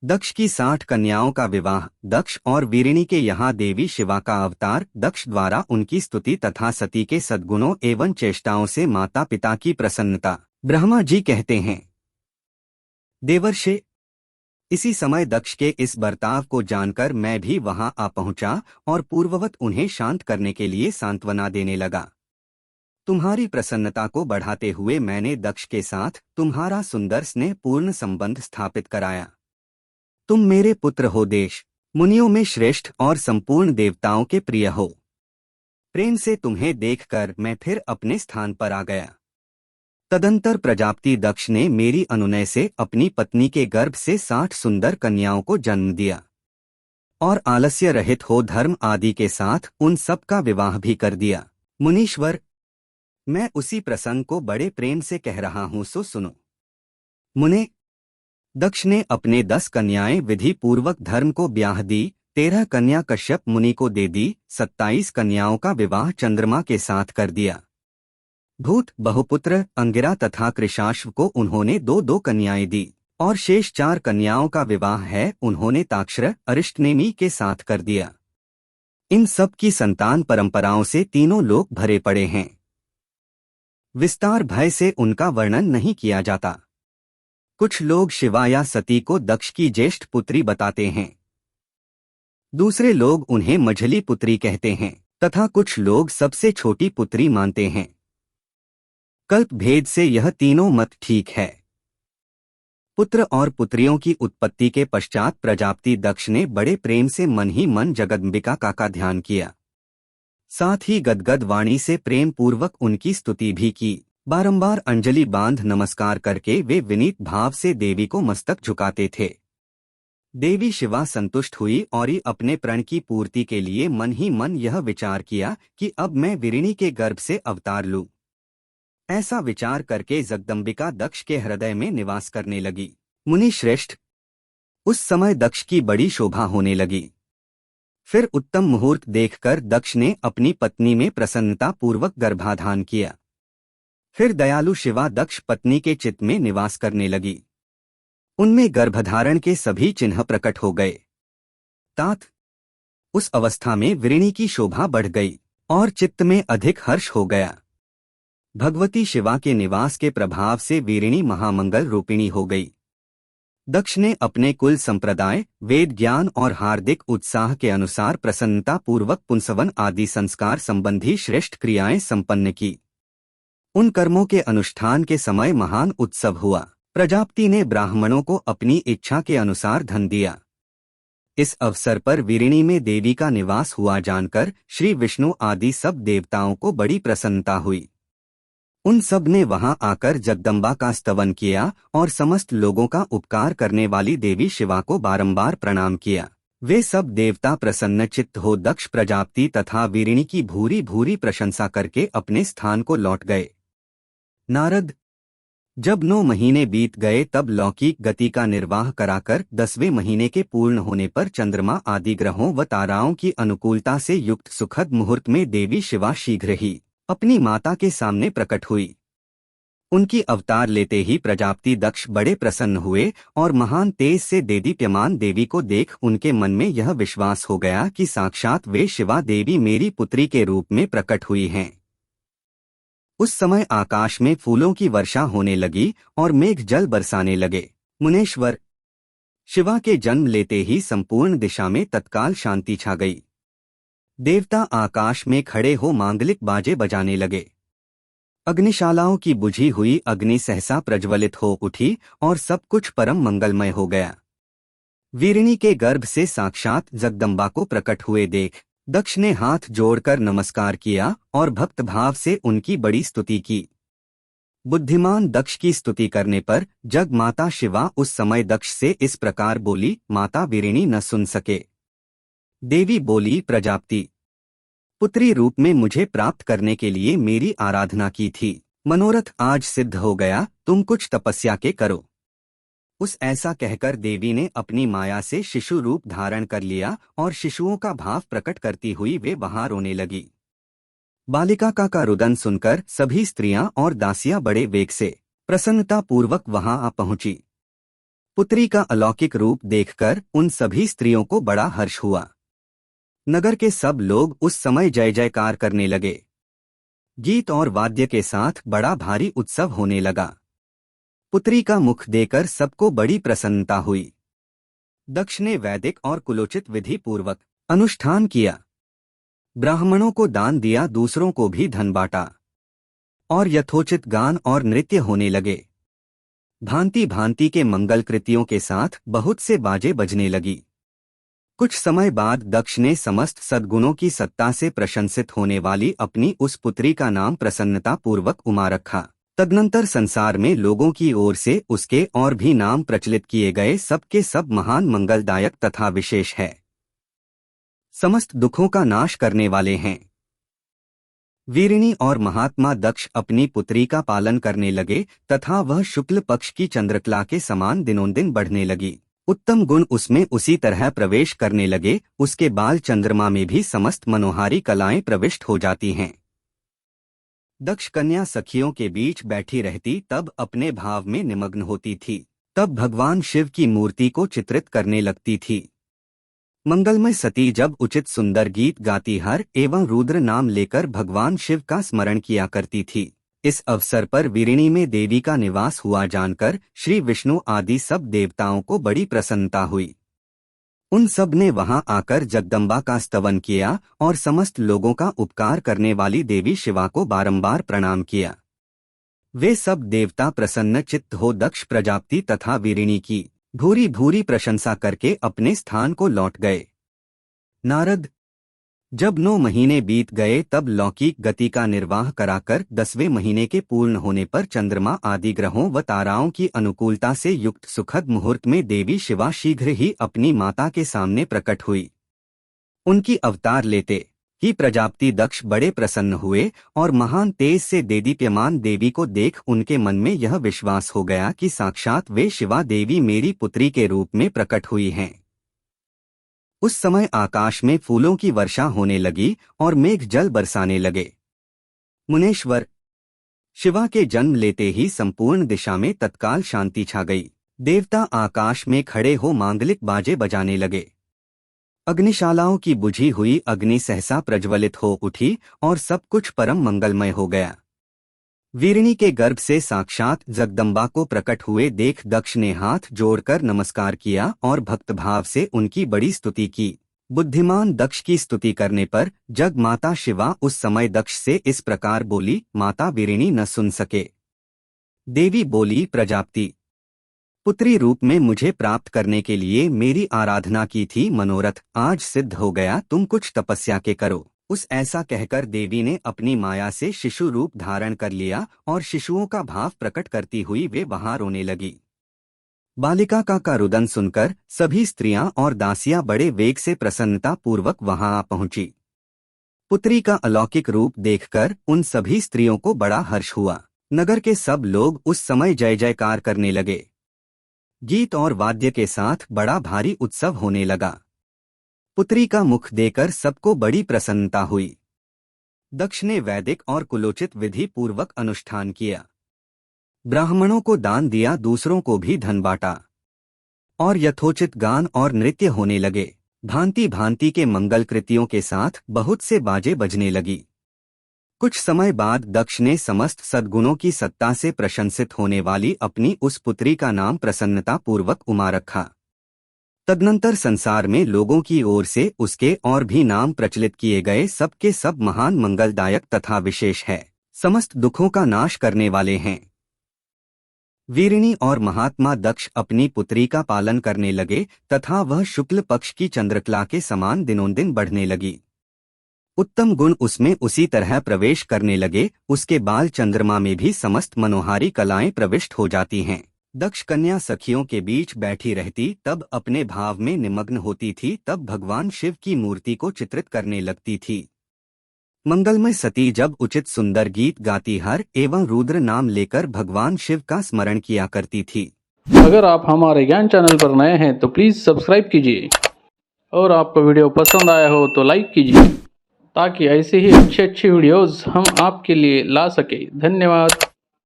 दक्ष की 60 कन्याओं का विवाह। दक्ष और वीरिणी के यहाँ देवी शिवा का अवतार। दक्ष द्वारा उनकी स्तुति तथा सती के सद्गुणों एवं चेष्टाओं से माता पिता की प्रसन्नता। ब्रह्मा जी कहते हैं, देवर्षे, इसी समय दक्ष के इस बर्ताव को जानकर मैं भी वहां आ पहुंचा और पूर्ववत उन्हें शांत करने के लिए सांत्वना देने लगा। तुम्हारी प्रसन्नता को बढ़ाते हुए मैंने दक्ष के साथ तुम्हारा सुंदर स्नेहपूर्ण संबंध स्थापित कराया। तुम मेरे पुत्र हो, देश मुनियों में श्रेष्ठ और संपूर्ण देवताओं के प्रिय हो। प्रेम से तुम्हें देखकर मैं फिर अपने स्थान पर आ गया। तदंतर प्रजापति दक्ष ने मेरी अनुनय से अपनी पत्नी के गर्भ से 60 सुंदर कन्याओं को जन्म दिया और आलस्य रहित हो धर्म आदि के साथ उन सब का विवाह भी कर दिया। मुनीश्वर, मैं उसी प्रसंग को बड़े प्रेम से कह रहा हूं, सो सुनो। मुने, दक्ष ने अपने 10 कन्याएं विधि पूर्वक धर्म को ब्याह दी। 13 कन्या कश्यप मुनि को दे दी। 27 कन्याओं का विवाह चंद्रमा के साथ कर दिया। भूत, बहुपुत्र, अंगिरा तथा कृशाश्व को उन्होंने 2-2 कन्याएं दी और शेष 4 कन्याओं का विवाह है उन्होंने ताक्षर, अरिष्टनेमी के साथ कर दिया। इन सब की संतान परंपराओं से तीनों लोक भरे पड़े हैं। विस्तार भय से उनका वर्णन नहीं किया जाता। कुछ लोग शिवा या सती को दक्ष की ज्येष्ठ पुत्री बताते हैं, दूसरे लोग उन्हें मझली पुत्री कहते हैं तथा कुछ लोग सबसे छोटी पुत्री मानते हैं। कल्प भेद से यह तीनों मत ठीक है। पुत्र और पुत्रियों की उत्पत्ति के पश्चात प्रजापति दक्ष ने बड़े प्रेम से मन ही मन जगदम्बिका का ध्यान किया। साथ ही गदगद वाणी से प्रेम पूर्वक उनकी स्तुति भी की। बारंबार अंजलि बांध नमस्कार करके वे विनीत भाव से देवी को मस्तक झुकाते थे। देवी शिवा संतुष्ट हुई और अपने प्रण की पूर्ति के लिए मन ही मन यह विचार किया कि अब मैं वीरिणी के गर्भ से अवतार लूं। ऐसा विचार करके जगदम्बिका दक्ष के हृदय में निवास करने लगी। मुनि श्रेष्ठ, उस समय दक्ष की बड़ी शोभा होने लगी। फिर उत्तम मुहूर्त देखकर दक्ष ने अपनी पत्नी में प्रसन्नता पूर्वक गर्भाधान किया। फिर दयालु शिवा दक्ष पत्नी के चित्त में निवास करने लगी। उनमें गर्भधारण के सभी चिन्ह प्रकट हो गए। तात उस अवस्था में वीरिणी की शोभा बढ़ गई और चित्त में अधिक हर्ष हो गया। भगवती शिवा के निवास के प्रभाव से वीरिणी महामंगल रूपिणी हो गई। दक्ष ने अपने कुल संप्रदाय, वेद ज्ञान और हार्दिक उत्साह के अनुसार प्रसन्नता पूर्वक पुंसवन आदि संस्कार संबंधी श्रेष्ठ क्रियाएं संपन्न की। उन कर्मों के अनुष्ठान के समय महान उत्सव हुआ। प्रजापति ने ब्राह्मणों को अपनी इच्छा के अनुसार धन दिया। इस अवसर पर वीरिणी में देवी का निवास हुआ जानकर श्री विष्णु आदि सब देवताओं को बड़ी प्रसन्नता हुई। उन सब ने वहां आकर जगदम्बा का स्तवन किया और समस्त लोगों का उपकार करने वाली देवी शिवा को बारंबार प्रणाम किया। वे सब देवता प्रसन्न चित्त हो दक्ष प्रजापति तथा वीरिणी की भूरी भूरी प्रशंसा करके अपने स्थान को लौट गए। नारद, जब 9 महीने बीत गए तब लौकिक गति का निर्वाह कराकर 10वें महीने के पूर्ण होने पर चंद्रमा आदि ग्रहों व ताराओं की अनुकूलता से युक्त सुखद मुहूर्त में देवी शिवा शीघ्र ही अपनी माता के सामने प्रकट हुई। उनकी अवतार लेते ही प्रजापति दक्ष बड़े प्रसन्न हुए और महान तेज से देदीप्यमान देवी को देख उनके मन में यह विश्वास हो गया कि साक्षात वे शिवा देवी मेरी पुत्री के रूप में प्रकट हुई हैं। उस समय आकाश में फूलों की वर्षा होने लगी और मेघ जल बरसाने लगे। मुनेश्वर, शिवा के जन्म लेते ही संपूर्ण दिशा में तत्काल शांति छा गई। देवता आकाश में खड़े हो मांगलिक बाजे बजाने लगे। अग्निशालाओं की बुझी हुई अग्नि सहसा प्रज्वलित हो उठी और सब कुछ परम मंगलमय हो गया। वीरिणी के गर्भ से साक्षात जगदम्बा को प्रकट हुए देख दक्ष ने हाथ जोड़कर नमस्कार किया और भक्त भाव से उनकी बड़ी स्तुति की। बुद्धिमान दक्ष की स्तुति करने पर जग माता शिवा उस समय दक्ष से इस प्रकार बोली। माता वीरिणी न सुन सके। देवी बोली, प्रजापति, पुत्री रूप में मुझे प्राप्त करने के लिए मेरी आराधना की थी। मनोरथ आज सिद्ध हो गया, तुम कुछ तपस्या के करो। उस ऐसा कहकर देवी ने अपनी माया से शिशु रूप धारण कर लिया और शिशुओं का भाव प्रकट करती हुई वे वहां रोने लगी। बालिका का रुदन सुनकर सभी स्त्रियां और दासियां बड़े वेग से प्रसन्नता पूर्वक वहां आ पहुंची। पुत्री का अलौकिक रूप देखकर उन सभी स्त्रियों को बड़ा हर्ष हुआ। नगर के सब लोग उस समय जय जयकार करने लगे। गीत और वाद्य के साथ बड़ा भारी उत्सव होने लगा। पुत्री का मुख देकर सबको बड़ी प्रसन्नता हुई। दक्ष ने वैदिक और कुलोचित विधि पूर्वक अनुष्ठान किया। ब्राह्मणों को दान दिया, दूसरों को भी धन बांटा और यथोचित गान और नृत्य होने लगे। भांति भांति के मंगल कृत्यों के साथ बहुत से बाजे बजने लगी। कुछ समय बाद दक्ष ने समस्त सद्गुणों की सत्ता से प्रशंसित होने वाली अपनी उस पुत्री का नाम प्रसन्नता पूर्वक उमा रखा। तदनंतर संसार में लोगों की ओर से उसके और भी नाम प्रचलित किए गए, सबके सब महान मंगलदायक तथा विशेष है, समस्त दुखों का नाश करने वाले हैं। वीरिणी और महात्मा दक्ष अपनी पुत्री का पालन करने लगे तथा वह शुक्ल पक्ष की चंद्रकला के समान दिनोंदिन बढ़ने लगी। उत्तम गुण उसमें उसी तरह प्रवेश करने लगे, उसके बाल चंद्रमा में भी समस्त मनोहारी कलाएं प्रविष्ट हो जाती हैं। दक्ष कन्या सखियों के बीच बैठी रहती, तब अपने भाव में निमग्न होती थी। तब भगवान शिव की मूर्ति को चित्रित करने लगती थी। मंगलमय सती जब उचित सुंदर गीत गाती हर एवं रुद्र नाम लेकर भगवान शिव का स्मरण किया करती थी। इस अवसर पर वीरिणी में देवी का निवास हुआ जानकर श्री विष्णु आदि सब देवताओं को बड़ी प्रसन्नता हुई। उन सब ने वहां आकर जगदम्बा का स्तवन किया और समस्त लोगों का उपकार करने वाली देवी शिवा को बारंबार प्रणाम किया। वे सब देवता प्रसन्न चित्त हो दक्ष प्रजापति तथा वीरिणी की भूरी भूरी प्रशंसा करके अपने स्थान को लौट गए। नारद, जब 9 महीने बीत गए तब लौकिक गति का निर्वाह कराकर 10वें महीने के पूर्ण होने पर चंद्रमा आदि ग्रहों व ताराओं की अनुकूलता से युक्त सुखद मुहूर्त में देवी शिवा शीघ्र ही अपनी माता के सामने प्रकट हुई। उनकी अवतार लेते ही प्रजापति दक्ष बड़े प्रसन्न हुए और महान तेज से देदीप्यमान देवी को देख उनके मन में यह विश्वास हो गया कि साक्षात वे शिवा देवी मेरी पुत्री के रूप में प्रकट हुई हैं। उस समय आकाश में फूलों की वर्षा होने लगी और मेघ जल बरसाने लगे। मुनेश्वर, शिवा के जन्म लेते ही संपूर्ण दिशा में तत्काल शांति छा गई। देवता आकाश में खड़े हो मांगलिक बाजे बजाने लगे। अग्निशालाओं की बुझी हुई अग्नि सहसा प्रज्वलित हो उठी और सब कुछ परम मंगलमय हो गया। वीरिणी के गर्भ से साक्षात जगदम्बा को प्रकट हुए देख दक्ष ने हाथ जोड़कर नमस्कार किया और भक्तभाव से उनकी बड़ी स्तुति की। बुद्धिमान दक्ष की स्तुति करने पर जग माता शिवा उस समय दक्ष से इस प्रकार बोली, माता वीरिणी न सुन सके। देवी बोली, प्रजापति, पुत्री रूप में मुझे प्राप्त करने के लिए मेरी आराधना की थी, मनोरथ आज सिद्ध हो गया, तुम कुछ तपस्या के करो। उस ऐसा कहकर देवी ने अपनी माया से शिशु रूप धारण कर लिया और शिशुओं का भाव प्रकट करती हुई वे वहां रोने लगी। बालिका का रुदन सुनकर सभी स्त्रियां और दासियां बड़े वेग से प्रसन्नता पूर्वक वहां आ पहुंची। पुत्री का अलौकिक रूप देखकर उन सभी स्त्रियों को बड़ा हर्ष हुआ। नगर के सब लोग उस समय जय जयकार करने लगे। गीत और वाद्य के साथ बड़ा भारी उत्सव होने लगा। पुत्री का मुख देकर सबको बड़ी प्रसन्नता हुई। दक्ष ने वैदिक और कुलोचित विधि पूर्वक अनुष्ठान किया। ब्राह्मणों को दान दिया, दूसरों को भी धन बांटा और यथोचित गान और नृत्य होने लगे। भांति भांति के मंगल कृत्यों के साथ बहुत से बाजे बजने लगी। कुछ समय बाद दक्ष ने समस्त सद्गुणों की सत्ता से प्रशंसित होने वाली अपनी उस पुत्री का नाम प्रसन्नता पूर्वक उमा रखा। तदनंतर संसार में लोगों की ओर से उसके और भी नाम प्रचलित किए गए, सबके सब महान मंगलदायक तथा विशेष है, समस्त दुखों का नाश करने वाले हैं। वीरिणी और महात्मा दक्ष अपनी पुत्री का पालन करने लगे तथा वह शुक्ल पक्ष की चंद्रकला के समान दिनोंदिन बढ़ने लगी। उत्तम गुण उसमें उसी तरह प्रवेश करने लगे, उसके बाल चंद्रमा में भी समस्त मनोहारी कलाएं प्रविष्ट हो जाती हैं। दक्ष कन्या सखियों के बीच बैठी रहती, तब अपने भाव में निमग्न होती थी। तब भगवान शिव की मूर्ति को चित्रित करने लगती थी। मंगलमय सती जब उचित सुंदर गीत गाती हर एवं रुद्र नाम लेकर भगवान शिव का स्मरण किया करती थी। अगर आप हमारे ज्ञान चैनल पर नए हैं तो प्लीज़ सब्सक्राइब कीजिए और आपको वीडियो पसंद आया हो तो लाइक कीजिए ताकि ऐसे ही अच्छे वीडियोस हम आपके लिए ला सके। धन्यवाद।